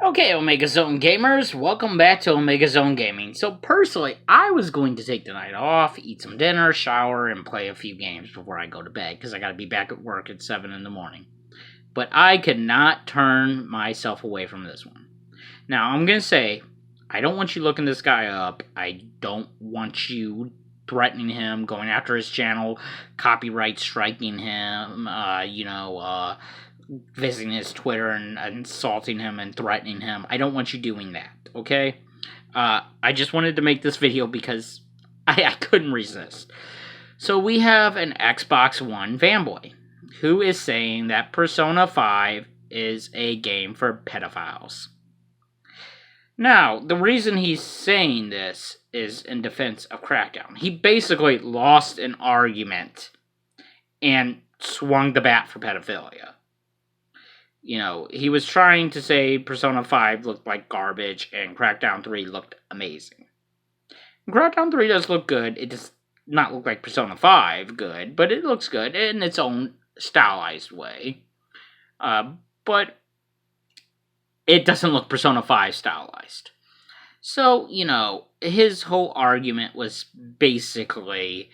Okay, Omega Zone gamers, welcome back to Omega Zone Gaming. So personally, I was going to take the night off, eat some dinner, shower, and play a few games before I go to bed, because I gotta be back at work at 7 in the morning. But I could not turn myself away from this one. Now, I'm gonna say, I don't want you looking this guy up, I don't want you threatening him, going after his channel, copyright striking him, visiting his Twitter and insulting him and threatening him. I don't want you doing that, okay? I just wanted to make this video because I couldn't resist. So we have an Xbox One fanboy who is saying that Persona 5 is a game for pedophiles. Now, the reason he's saying this is in defense of Crackdown. He basically lost an argument and swung the bat for pedophilia. You know, he was trying to say Persona 5 looked like garbage and Crackdown 3 looked amazing. Crackdown 3 does look good. It does not look like Persona 5 good, but it looks good in its own stylized way. But it doesn't look Persona 5 stylized. So, you know, his whole argument was basically,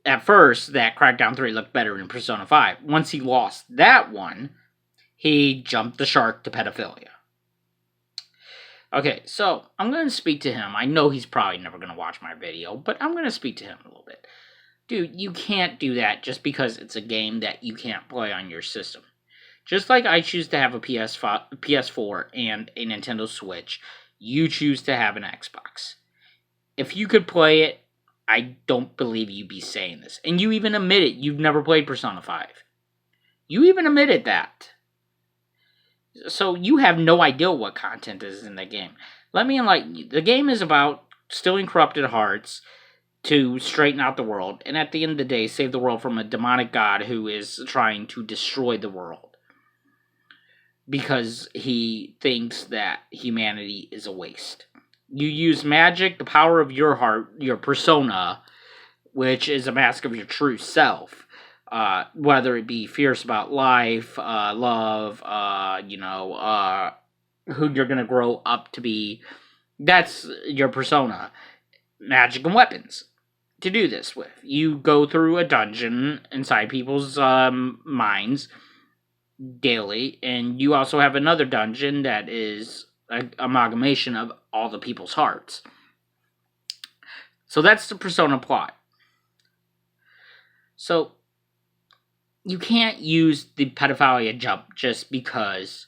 at first, that Crackdown 3 looked better than Persona 5. Once he lost that one, he jumped the shark to pedophilia. Okay, so I'm going to speak to him. I know he's probably never going to watch my video, but I'm going to speak to him a little bit. Dude, you can't do that just because it's a game that you can't play on your system. Just like I choose to have a PS4 and a Nintendo Switch, you choose to have an Xbox. If you could play it, I don't believe you'd be saying this. And you even admitted you've never played Persona 5. You even admitted that. So you have no idea what content is in the game. Let me enlighten you. The game is about stealing corrupted hearts to straighten out the world. And at the end of the day, save the world from a demonic god who is trying to destroy the world. Because he thinks that humanity is a waste. You use magic, the power of your heart, your persona, which is a mask of your true self. Whether it be fierce about life, love, who you're going to grow up to be. That's your persona. Magic and weapons to do this with. You go through a dungeon inside people's minds daily, and you also have another dungeon that is an amalgamation of all the people's hearts. So that's the Persona plot. So you can't use the pedophilia jump just because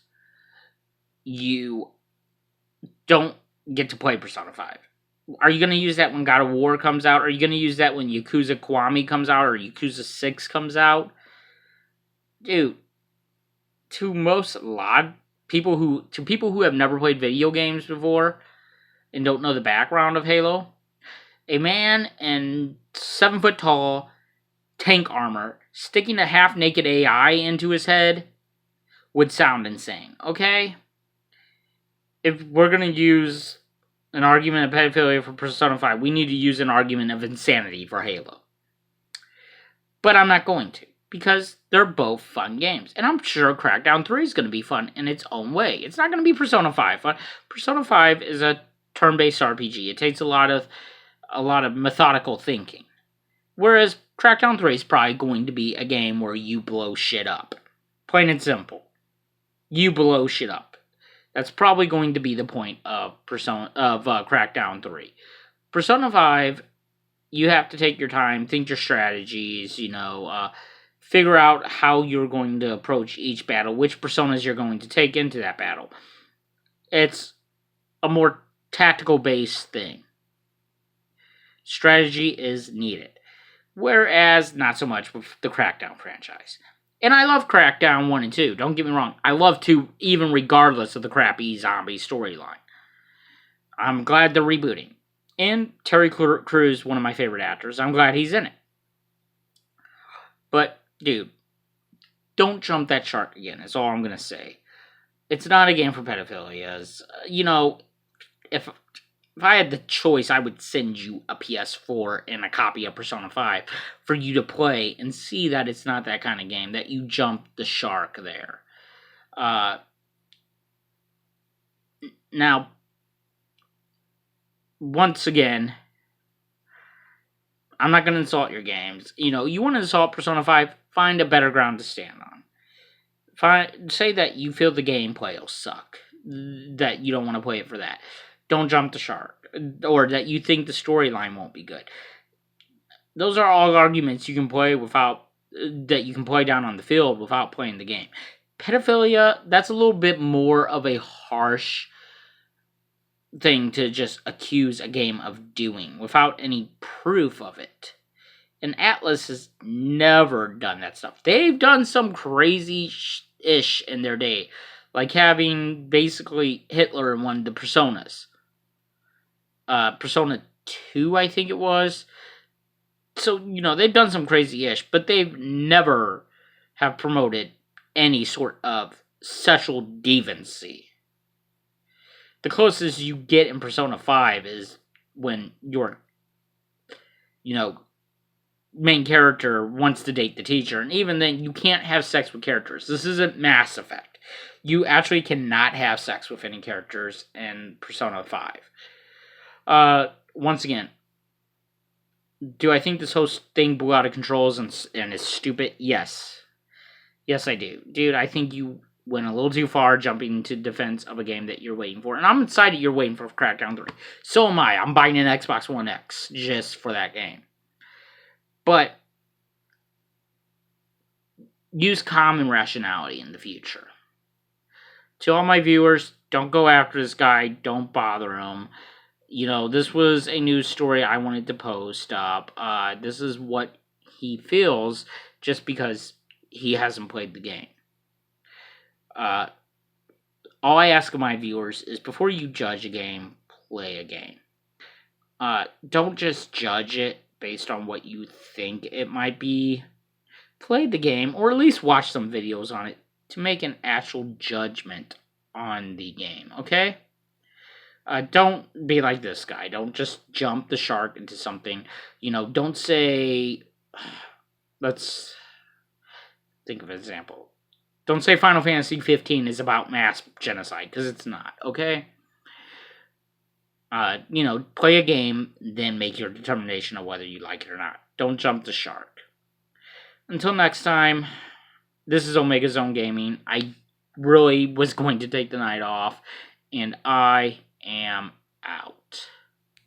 you don't get to play Persona 5. Are you going to use that when God of War comes out? Are you going to use that when Yakuza Kiwami comes out or Yakuza 6 comes out? Dude, to people who have never played video games before and don't know the background of Halo, a man in 7 foot tall tank armor sticking a half-naked AI into his head would sound insane, okay? If we're going to use an argument of pedophilia for Persona 5, we need to use an argument of insanity for Halo. But I'm not going to, because they're both fun games. And I'm sure Crackdown 3 is going to be fun in its own way. It's not going to be Persona 5 fun. Persona 5 is a turn-based RPG. It takes a lot of methodical thinking. Whereas Crackdown 3 is probably going to be a game where you blow shit up. Plain and simple. You blow shit up. That's probably going to be the point of Crackdown 3. Persona 5, you have to take your time, think your strategies, figure out how you're going to approach each battle, which personas you're going to take into that battle. It's a more tactical-based thing. Strategy is needed. Whereas, not so much with the Crackdown franchise. And I love Crackdown 1 and 2, don't get me wrong. I love 2 even regardless of the crappy zombie storyline. I'm glad they're rebooting. And Terry Crews, one of my favorite actors, I'm glad he's in it. But, dude, don't jump that shark again, is all I'm going to say. It's not a game for pedophilias. If I had the choice, I would send you a PS4 and a copy of Persona 5 for you to play and see that it's not that kind of game, that you jumped the shark there. Now, once again, I'm not going to insult your games. You know, you want to insult Persona 5, find a better ground to stand on. Say that you feel the gameplay will suck, that you don't want to play it for that. Don't jump the shark, or that you think the storyline won't be good. Those are all arguments you can play that you can play down on the field without playing the game. Pedophilia, that's a little bit more of a harsh thing to just accuse a game of doing without any proof of it. And Atlas has never done that stuff. They've done some crazy-ish in their day, like having basically Hitler in one of the Personas. Persona 2, I think it was. So, you know, they've done some crazy-ish, but they've never have promoted any sort of sexual deviancy. The closest you get in Persona 5 is when your, you know, main character wants to date the teacher, and even then, you can't have sex with characters. This isn't Mass Effect. You actually cannot have sex with any characters in Persona 5. Once again, do I think this whole thing blew out of controls and is stupid? Yes. Yes, I do. Dude, I think you went a little too far jumping to defense of a game that you're waiting for. And I'm excited you're waiting for Crackdown 3. So am I. I'm buying an Xbox One X just for that game. But use common rationality in the future. To all my viewers, don't go after this guy. Don't bother him. You know, this was a news story I wanted to post up. This is what he feels just because he hasn't played the game. All I ask of my viewers is before you judge a game, play a game. Don't just judge it based on what you think it might be. Play the game, or at least watch some videos on it to make an actual judgment on the game, okay? Don't be like this guy. Don't just jump the shark into something. You know, don't say... Let's think of an example. Don't say Final Fantasy 15 is about mass genocide, because it's not, okay? You know, play a game, then make your determination of whether you like it or not. Don't jump the shark. Until next time, this is Omega Zone Gaming. I really was going to take the night off, and I am out.